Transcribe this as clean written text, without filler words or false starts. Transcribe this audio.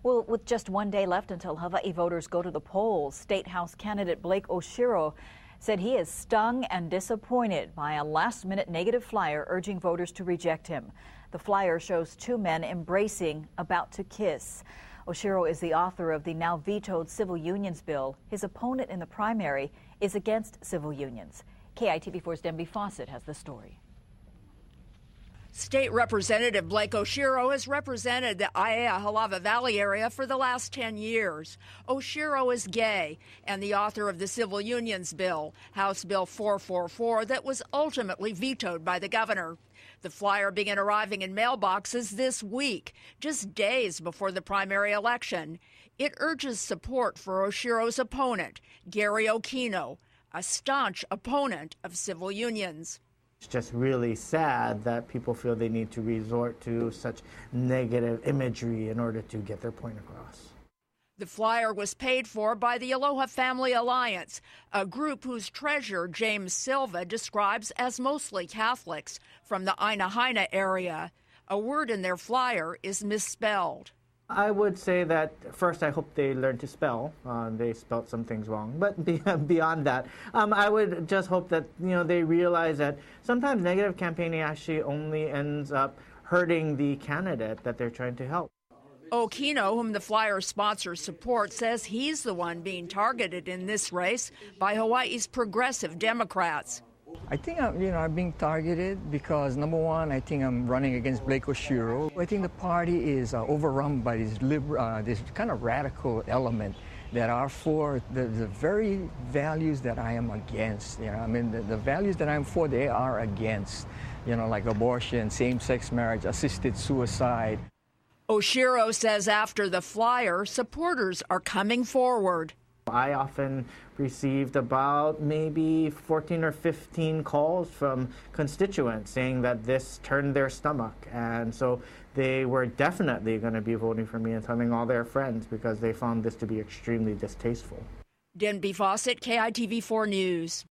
Well, with just one day left until Hawaii voters go to the polls, State House candidate Blake Oshiro said he is stung and disappointed by a last-minute negative flyer urging voters to reject him. The flyer shows two men embracing, about to kiss. Oshiro is the author of the now vetoed civil unions bill. His opponent in the primary is against civil unions. KITV4's Denby Fawcett has the story. State Representative Blake Oshiro has represented the Aiea-Halawa Valley area for the last 10 years. Oshiro is gay and the author of the Civil Unions Bill, House Bill 444, that was ultimately vetoed by the governor. The flyer began arriving in mailboxes this week, just days before the primary election. It urges support for Oshiro's opponent, Gary Okino, a staunch opponent of civil unions. It's just really sad that people feel they need to resort to such negative imagery in order to get their point across. The flyer was paid for by the Aloha Family Alliance, a group whose treasurer, James Silva, describes as mostly Catholics from the Aina area. A word in their flyer is misspelled. I would say that first I hope they learn to spell. They spelled some things wrong. But beyond that, I would just hope that they realize that sometimes negative campaigning actually only ends up hurting the candidate that they're trying to help. Okino, whom the flyer sponsor supports, says he's the one being targeted in this race by Hawaii's progressive Democrats. I think I'm being targeted because, number one, I think I'm running against Blake Oshiro. I think the party is overrun by this kind of radical element that are for the very values that I am against. The values that I'm for, they are against, like abortion, same-sex marriage, assisted suicide. Oshiro says after the flyer, supporters are coming forward. I often received about maybe 14 or 15 calls from constituents saying that this turned their stomach, and so they were definitely going to be voting for me and telling all their friends because they found this to be extremely distasteful. Denby Fawcett, KITV4 News.